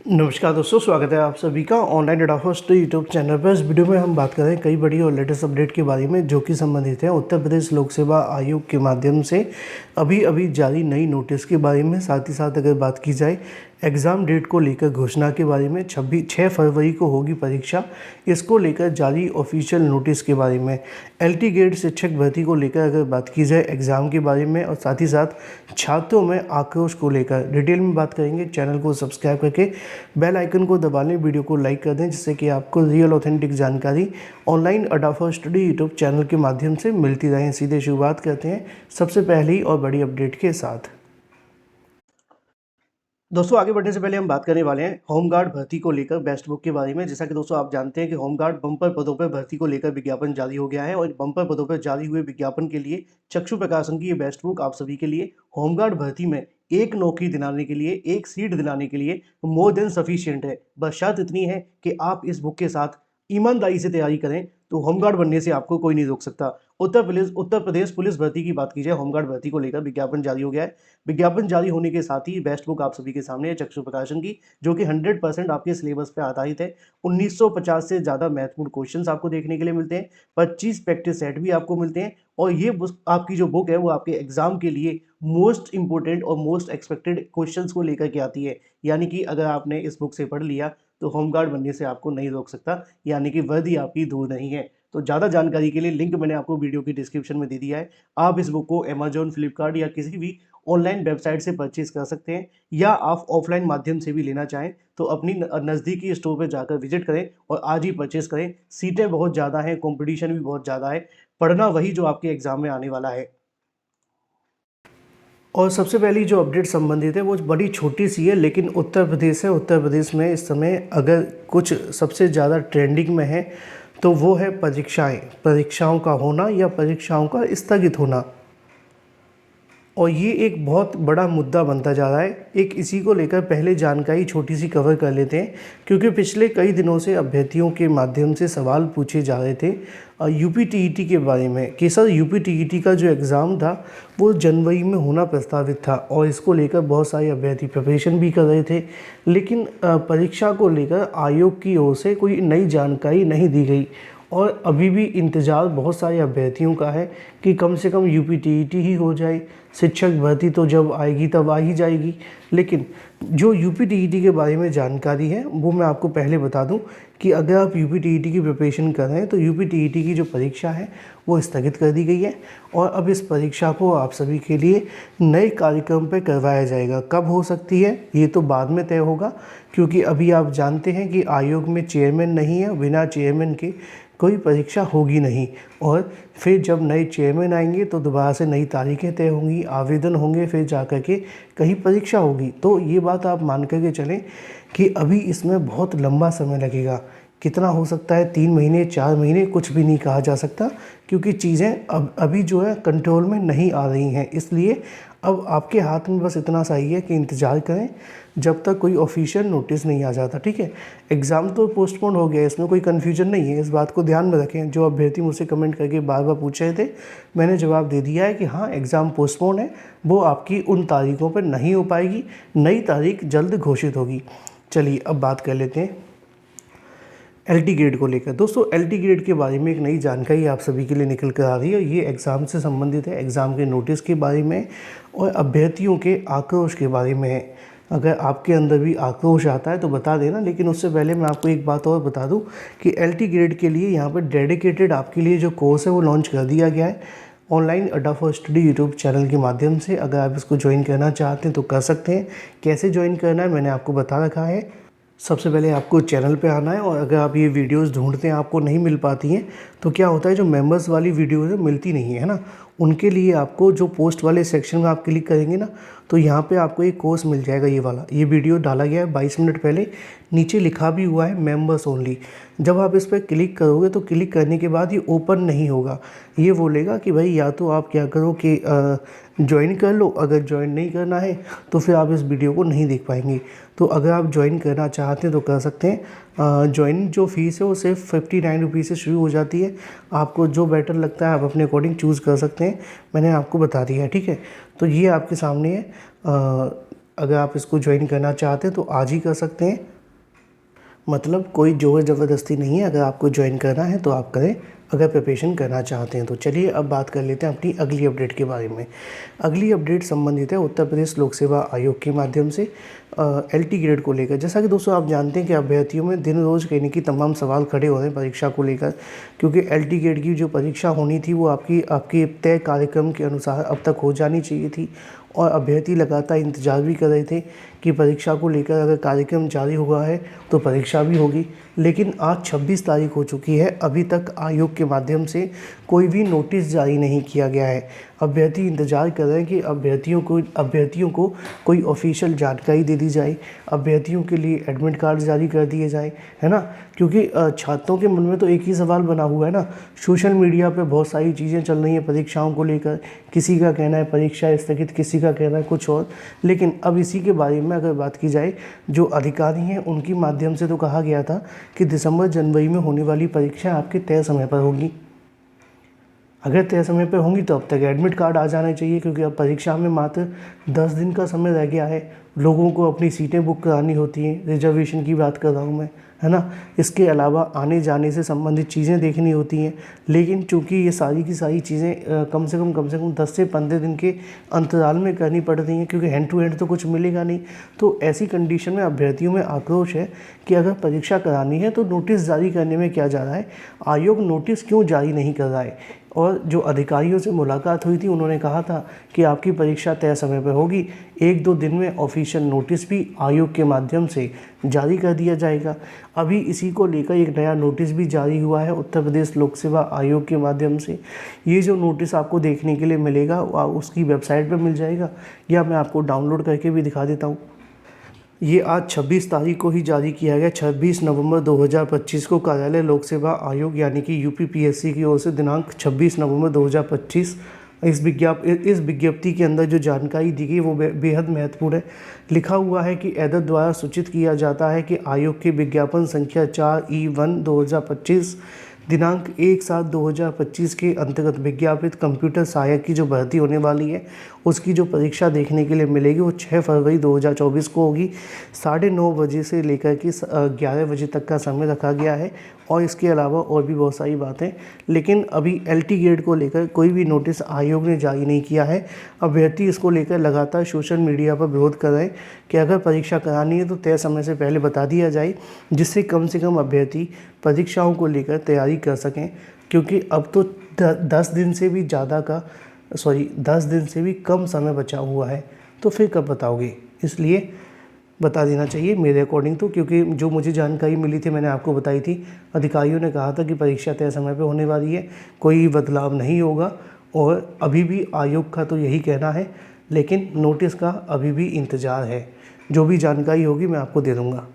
नमस्कार दोस्तों, स्वागत है आप सभी का online data first YouTube channel पर। इस वीडियो में हम बात कर रहे हैं कई बड़ी और लेटेस्ट अपडेट के बारे में जो कि संबंधित है उत्तर प्रदेश लोक सेवा आयोग के माध्यम से अभी जारी नई नोटिस के बारे में। साथ ही साथ अगर बात की जाए एग्ज़ाम डेट को लेकर घोषणा के बारे में, 6 फरवरी को होगी परीक्षा, इसको लेकर जारी ऑफिशियल नोटिस के बारे में, एलटी ग्रेड शिक्षक भर्ती को लेकर अगर बात की जाए एग्ज़ाम के बारे में, और साथ ही साथ छात्रों में आक्रोश को लेकर डिटेल में बात करेंगे। चैनल को सब्सक्राइब करके बेल आइकन को दबा लें, वीडियो को लाइक कर दें, जिससे कि आपको रियल ऑथेंटिक जानकारी ऑनलाइन अडाफा स्टडी यूट्यूब चैनल के माध्यम से मिलती रहे। सीधे शुरुआत करते हैं सबसे पहली और बड़ी अपडेट के साथ। दोस्तों, आगे बढ़ने से पहले हम बात करने वाले हैं होमगार्ड भर्ती को लेकर बेस्ट बुक के बारे में। जैसा कि दोस्तों आप जानते हैं कि होमगार्ड बम्पर पदों पर भर्ती को लेकर विज्ञापन जारी हो गया है, और बम्पर पदों पर जारी हुए विज्ञापन के लिए चक्षु प्रकाशन की ये बेस्ट बुक आप सभी के लिए होमगार्ड भर्ती में एक नौकरी दिलाने के लिए, एक सीट दिलाने के लिए मोर देन सफिशिएंट है। बस शर्त इतनी है कि आप इस बुक के साथ ईमानदारी से तैयारी करें तो होमगार्ड बनने से आपको कोई नहीं रोक सकता। उत्तर प्रदेश पुलिस भर्ती की बात की जाए, होमगार्ड भर्ती को लेकर विज्ञापन जारी हो गया है। विज्ञापन जारी होने के साथ ही बेस्ट बुक आप सभी के सामने है चक्षु प्रकाशन की, जो कि 100% आपके सिलेबस पे आधारित है। 1950 से ज़्यादा महत्वपूर्ण क्वेश्चंस आपको देखने के लिए मिलते हैं, 25 प्रैक्टिस सेट भी आपको मिलते हैं, और ये आपकी जो बुक है वो आपके एग्जाम के लिए मोस्ट इंपोर्टेंट और मोस्ट एक्सपेक्टेड क्वेश्चंस को लेकर के आती है। यानी कि अगर आपने इस बुक से पढ़ लिया तो होमगार्ड बनने से आपको नहीं रोक सकता, यानी कि वर्दी आपकी दूर नहीं है। तो ज़्यादा जानकारी के लिए लिंक मैंने आपको वीडियो की डिस्क्रिप्शन में दे दिया है। आप इस बुक को अमेजॉन, फ्लिपकार्ट या किसी भी ऑनलाइन वेबसाइट से परचेज कर सकते हैं, या आप ऑफलाइन माध्यम से भी लेना चाहें तो अपनी नज़दीकी स्टोर पर जाकर विजिट करें और आज ही परचेज करें। सीटें बहुत ज़्यादा हैं, कंपटीशन भी बहुत ज़्यादा है, पढ़ना वही जो आपके एग्जाम में आने वाला है। और सबसे पहली जो अपडेट संबंधित है वो बड़ी छोटी सी है, लेकिन उत्तर प्रदेश है। उत्तर प्रदेश में इस समय अगर कुछ सबसे ज़्यादा ट्रेंडिंग में है तो वो है परीक्षाओं का होना या परीक्षाओं का स्थगित होना। और ये एक बहुत बड़ा मुद्दा बनता जा रहा है। एक इसी को लेकर पहले जानकारी छोटी सी कवर कर लेते हैं, क्योंकि पिछले कई दिनों से अभ्यर्थियों के माध्यम से सवाल पूछे जा रहे थे यूपी टीईटी के बारे में कि सर यूपी टीईटी का जो एग्ज़ाम था वो जनवरी में होना प्रस्तावित था, और इसको लेकर बहुत सारे अभ्यर्थी प्रिपरेशन भी कर रहे थे, लेकिन परीक्षा को लेकर आयोग की ओर से कोई नई जानकारी नहीं दी गई। और अभी भी इंतज़ार बहुत सारे अभ्यर्थियों का है कि कम से कम यूपी टीईटी ही हो जाए। शिक्षक भर्ती तो जब आएगी तब आ ही जाएगी, लेकिन जो यूपी टीईटी के बारे में जानकारी है वो मैं आपको पहले बता दूं कि अगर आप यूपी टीईटी की प्रिपरेशन कर रहे हैं तो यूपी टीईटी की जो परीक्षा है वो स्थगित कर दी गई है, और अब इस परीक्षा को आप सभी के लिए नए कार्यक्रम पर करवाया जाएगा। कब हो सकती है ये तो बाद में तय होगा, क्योंकि अभी आप जानते हैं कि आयोग में चेयरमैन नहीं है, बिना चेयरमैन के कोई परीक्षा होगी नहीं। और फिर जब नए चेयरमैन आएंगे तो दोबारा से नई तारीखें तय होंगी, आवेदन होंगे, फिर जा कर के कहीं परीक्षा होगी। तो ये बात आप मान कर के चलें कि अभी इसमें बहुत लंबा समय लगेगा। कितना हो सकता है, 3 महीने, 4 महीने, कुछ भी नहीं कहा जा सकता, क्योंकि चीज़ें अभी जो है कंट्रोल में नहीं आ रही हैं। इसलिए अब आपके हाथ में बस इतना सा ही है कि इंतज़ार करें जब तक कोई ऑफिशियल नोटिस नहीं आ जाता। ठीक है, एग्ज़ाम तो पोस्टपोन हो गया, इसमें कोई कन्फ्यूजन नहीं है, इस बात को ध्यान में रखें। जो अभ्यर्थी मुझसे कमेंट करके बार बार पूछ रहे थे, मैंने जवाब दे दिया है कि हाँ, एग्ज़ाम पोस्टपोन है, वो आपकी उन तारीखों पर नहीं हो पाएगी, नई तारीख जल्द घोषित होगी। चलिए अब बात कर लेते हैं एलटी ग्रेड को लेकर। दोस्तों, एलटी ग्रेड के बारे में एक नई जानकारी आप सभी के लिए निकल कर आ रही है। ये एग्ज़ाम से संबंधित है, एग्ज़ाम के नोटिस के बारे में और अभ्यर्थियों के आक्रोश के बारे में है। अगर आपके अंदर भी आक्रोश आता है तो बता देना, लेकिन उससे पहले मैं आपको एक बात और बता दूं कि एलटी ग्रेड के लिए यहाँ पर डेडिकेटेड आपके लिए जो कोर्स है वो लॉन्च कर दिया गया है ऑनलाइन अडाफा स्टडी यूट्यूब चैनल के माध्यम से। अगर आप इसको ज्वाइन करना चाहते हैं तो कर सकते हैं। कैसे ज्वाइन करना है मैंने आपको बता रखा है। सबसे पहले आपको चैनल पे आना है, और अगर आप ये वीडियोस ढूंढते हैं आपको नहीं मिल पाती हैं तो क्या होता है, जो मेंबर्स वाली वीडियोस है मिलती नहीं है ना, उनके लिए आपको जो पोस्ट वाले सेक्शन में आप क्लिक करेंगे ना तो यहाँ पे आपको एक कोर्स मिल जाएगा। ये वाला, ये वीडियो डाला गया है 22 मिनट पहले, नीचे लिखा भी हुआ है मेंबर्स ओनली। जब आप इस पर क्लिक करोगे तो क्लिक करने के बाद ये ओपन नहीं होगा, ये बोलेगा कि भाई या तो आप क्या करो कि ज्वाइन कर लो, अगर ज्वाइन नहीं करना है तो फिर आप इस वीडियो को नहीं देख पाएंगे। तो अगर आप ज्वाइन करना चाहते हैं तो कर सकते हैं। ज्वाइनिंग जो फ़ीस है वो सिर्फ 59 रुपीज़ से शुरू हो जाती है। आपको जो बेटर लगता है आप अपने अकॉर्डिंग चूज़ कर सकते हैं, मैंने आपको बता दिया है। ठीक है, तो ये आपके सामने है। अगर आप इसको ज्वाइन करना चाहते हैं तो आज ही कर सकते हैं। मतलब कोई ज़ोर ज़बरदस्ती नहीं है, अगर आपको ज्वाइन करना है तो आप करें, अगर प्रिपरेशन करना चाहते हैं तो। चलिए अब बात कर लेते हैं अपनी अगली अपडेट के बारे में। अगली अपडेट संबंधित है उत्तर प्रदेश लोक सेवा आयोग के माध्यम से LT ग्रेड को लेकर। जैसा कि दोस्तों आप जानते हैं कि अभ्यर्थियों में दिन रोज़ कहीं न कहीं तमाम सवाल खड़े हो रहे हैं परीक्षा को लेकर, क्योंकि LT ग्रेड की जो परीक्षा होनी थी वो आपकी तय कार्यक्रम के अनुसार अब तक हो जानी चाहिए थी, और अभ्यर्थी लगातार इंतज़ार भी कर रहे थे कि परीक्षा को लेकर अगर कार्यक्रम जारी हुआ है तो परीक्षा भी होगी। लेकिन आज 26 तारीख हो चुकी है, अभी तक आयोग के माध्यम से कोई भी नोटिस जारी नहीं किया गया है। अभ्यर्थी इंतज़ार कर रहे हैं कि अभ्यर्थियों को कोई ऑफिशियल जानकारी दे दी जाए, अभ्यर्थियों के लिए एडमिट कार्ड जारी कर दिए जाए, है ना। क्योंकि छात्रों के मन में तो एक ही सवाल बना हुआ है ना। सोशल मीडिया पे बहुत सारी चीज़ें चल रही हैं परीक्षाओं को लेकर, किसी का कहना है परीक्षा स्थगित, किसी का कहना है कुछ और। लेकिन अब इसी के बारे में अगर बात की जाए, जो अधिकारी हैं उनके माध्यम से तो कहा गया था कि दिसंबर जनवरी में होने वाली परीक्षा आपके तय समय पर होगी। अगर तय समय पर होंगी तो अब तक एडमिट कार्ड आ जाना चाहिए, क्योंकि अब परीक्षा में मात्र 10 दिन का समय रह गया है। लोगों को अपनी सीटें बुक करानी होती हैं, रिजर्वेशन की बात कर रहा हूँ मैं, है ना। इसके अलावा आने जाने से संबंधित चीज़ें देखनी होती हैं। लेकिन चूंकि ये सारी की सारी चीज़ें कम से कम 10 से 15 दिन के अंतराल में करनी पड़ रही हैं, क्योंकि हैंड टू हैंड तो कुछ मिलेगा नहीं। तो ऐसी कंडीशन में अभ्यर्थियों में आक्रोश है कि अगर परीक्षा करानी है तो नोटिस जारी करने में क्या जा रहा है, आयोग नोटिस क्यों जारी नहीं कर रहा है। और जो अधिकारियों से मुलाकात हुई थी उन्होंने कहा था कि आपकी परीक्षा तय समय पर होगी, 1-2 दिन में ऑफिशियल नोटिस भी आयोग के माध्यम से जारी कर दिया जाएगा। अभी इसी को लेकर एक नया नोटिस भी जारी हुआ है उत्तर प्रदेश लोक सेवा आयोग के माध्यम से। ये जो नोटिस आपको देखने के लिए मिलेगा उसकी वेबसाइट पर मिल जाएगा, या मैं आपको डाउनलोड करके भी दिखा देता हूँ। ये आज 26 तारीख को ही जारी किया गया। 26 नवंबर 2025 को कार्यालय लोक सेवा आयोग यानी कि UPPSC की ओर से दिनांक 26 नवंबर 2025 इस विज्ञप्ति के अंदर जो जानकारी दी गई वो बेहद महत्वपूर्ण है। लिखा हुआ है कि एडर द्वारा सूचित किया जाता है कि आयोग के विज्ञापन संख्या 4E1/2025 दिनांक 1/7/2025 के अंतर्गत विज्ञापित कंप्यूटर सहायक की जो भर्ती होने वाली है उसकी जो परीक्षा देखने के लिए मिलेगी वो 6 फरवरी 2024 को होगी। 9:30 बजे से लेकर के 11 बजे तक का समय रखा गया है, और इसके अलावा और भी बहुत सारी बातें। लेकिन अभी LT ग्रेड को लेकर कोई भी नोटिस आयोग ने जारी नहीं किया है। अभ्यर्थी इसको लेकर लगातार सोशल मीडिया पर विरोध कर रहे हैं कि अगर परीक्षा करानी है तो तय समय से पहले बता दिया जाए, जिससे कम से कम अभ्यर्थी परीक्षाओं को लेकर तैयारी कर सकें। क्योंकि अब तो 10 दिन से भी 10 दिन से भी कम समय बचा हुआ है, तो फिर कब बताओगे। इसलिए बता देना चाहिए मेरे अकॉर्डिंग तो, क्योंकि जो मुझे जानकारी मिली थी मैंने आपको बताई थी। अधिकारियों ने कहा था कि परीक्षा तय समय पे होने वाली है, कोई बदलाव नहीं होगा, और अभी भी आयोग का तो यही कहना है। लेकिन नोटिस का अभी भी इंतज़ार है। जो भी जानकारी होगी मैं आपको दे दूँगा।